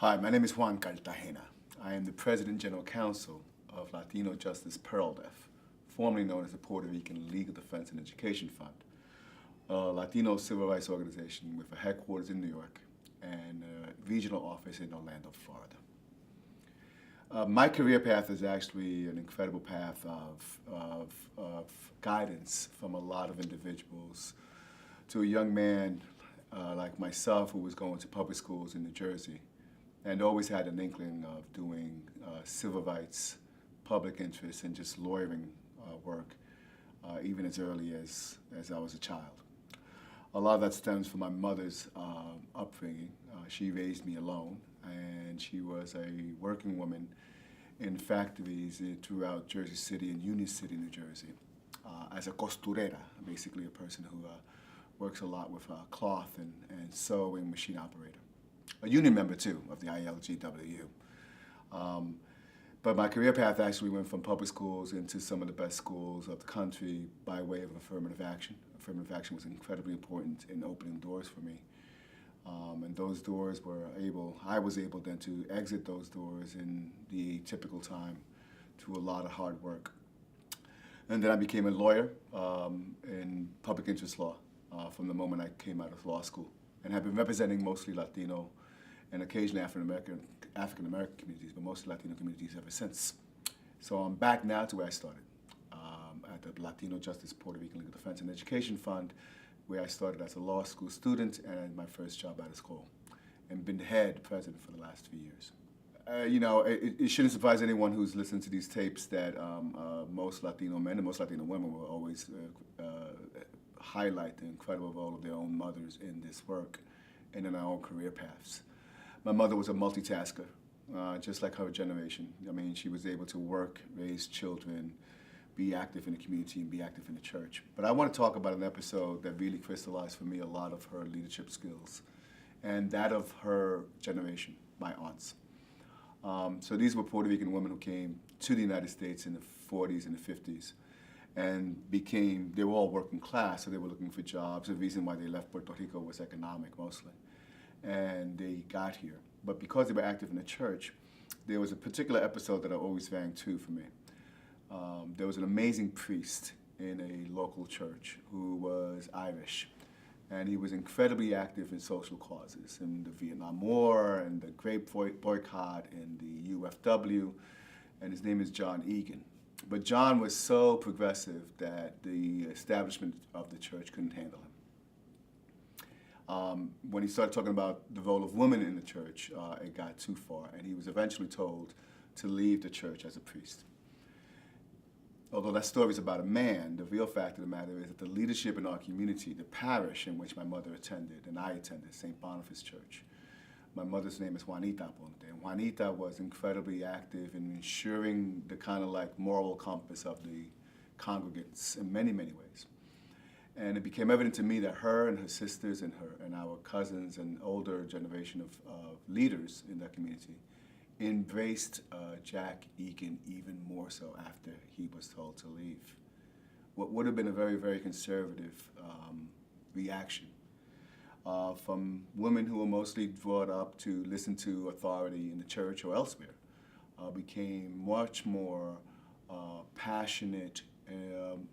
Hi, my name is Juan Cartagena. I am the President General Counsel of Latino Justice PRLDEF, formerly known as the Puerto Rican Legal Defense and Education Fund, a Latino civil rights organization with a headquarters in New York and a regional office in Orlando, Florida. My career path is actually an incredible path of guidance from a lot of individuals to a young man like myself who was going to public schools in New Jersey and always had an inkling of doing civil rights, public interest, and just lawyering work even as early as I was a child. A lot of that stems from my mother's upbringing. She raised me alone, and she was a working woman in factories throughout Jersey City and Union City, New Jersey, as a costurera, basically a person who works a lot with cloth and sewing machine operator. A union member, too, of the ILGWU. But my career path actually went from public schools into some of the best schools of the country by way of affirmative action. Affirmative action was incredibly important in opening doors for me. And those doors I was able then to exit those doors in the typical time through a lot of hard work. And then I became a lawyer in public interest law from the moment I came out of law school, and have been representing mostly Latino and occasionally African American communities, but mostly Latino communities ever since. So I'm back now to where I started, at the Latino Justice Puerto Rican Legal Defense and Education Fund, where I started as a law school student and had my first job out of school, and been the head president for the last 3 years. It shouldn't surprise anyone who's listened to these tapes that most Latino men and most Latino women will always highlight the incredible role of their own mothers in this work and in our own career paths. My mother was a multitasker, just like her generation. I mean, she was able to work, raise children, be active in the community, and be active in the church. But I want to talk about an episode that really crystallized for me a lot of her leadership skills, and that of her generation, my aunts. So these were Puerto Rican women who came to the United States in the 40s and the 50s, and they were all working class, so they were looking for jobs. The reason why they left Puerto Rico was economic mostly. And they got here. But because they were active in the church, there was a particular episode that I always rang true for me. There was an amazing priest in a local church who was Irish, and he was incredibly active in social causes, in the Vietnam War, and the grape boycott, and the UFW, and his name is John Egan. But John was so progressive that the establishment of the church couldn't handle him. When he started talking about the role of women in the church, it got too far, and he was eventually told to leave the church as a priest. Although that story is about a man, the real fact of the matter is that the leadership in our community, the parish in which my mother attended and I attended, St. Boniface Church, my mother's name is Juanita Ponte, and Juanita was incredibly active in ensuring the kind of like moral compass of the congregants in many, many ways. And it became evident to me that her and her sisters and our cousins and older generation of leaders in that community embraced Jack Egan even more so after he was told to leave. What would have been a very, very conservative reaction from women who were mostly brought up to listen to authority in the church or elsewhere became much more passionate,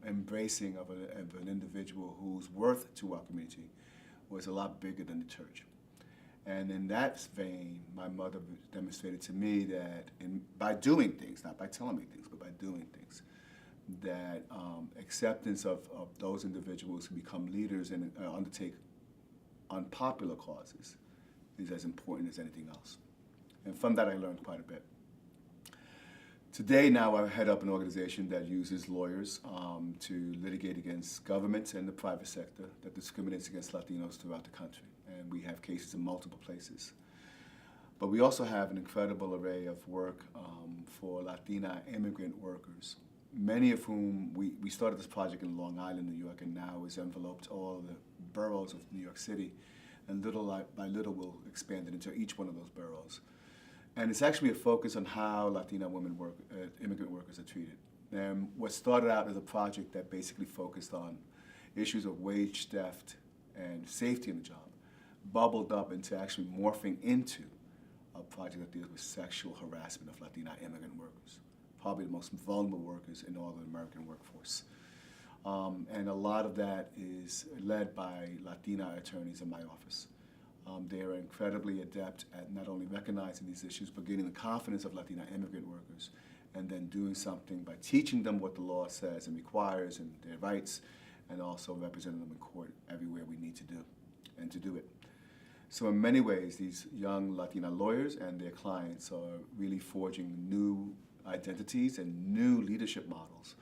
embracing of an individual whose worth to our community was a lot bigger than the church. And in that vein, my mother demonstrated to me that by doing things, not by telling me things, but by doing things, that acceptance of those individuals who become leaders and undertake unpopular causes is as important as anything else. And from that, I learned quite a bit. Today, now, I head up an organization that uses lawyers to litigate against government and the private sector that discriminates against Latinos throughout the country. And we have cases in multiple places. But we also have an incredible array of work for Latina immigrant workers, many of whom we started this project in Long Island, New York, and now has enveloped all the boroughs of New York City. And little by little, we'll expand it into each one of those boroughs. And it's actually a focus on how Latina immigrant workers are treated. And what started out as a project that basically focused on issues of wage theft and safety in the job bubbled up into actually morphing into a project that deals with sexual harassment of Latina immigrant workers, probably the most vulnerable workers in all the American workforce. And a lot of that is led by Latina attorneys in my office. They are incredibly adept at not only recognizing these issues, but gaining the confidence of Latina immigrant workers, and then doing something by teaching them what the law says and requires and their rights, and also representing them in court everywhere we need to do, and to do it. So in many ways, these young Latina lawyers and their clients are really forging new identities and new leadership models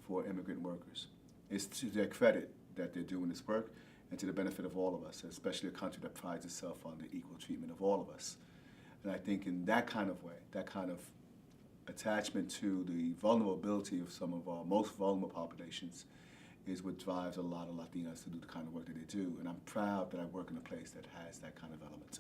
for immigrant workers. It's to their credit that they're doing this work, and to the benefit of all of us, especially a country that prides itself on the equal treatment of all of us. And I think in that kind of way, that kind of attachment to the vulnerability of some of our most vulnerable populations is what drives a lot of Latinas to do the kind of work that they do. And I'm proud that I work in a place that has that kind of element.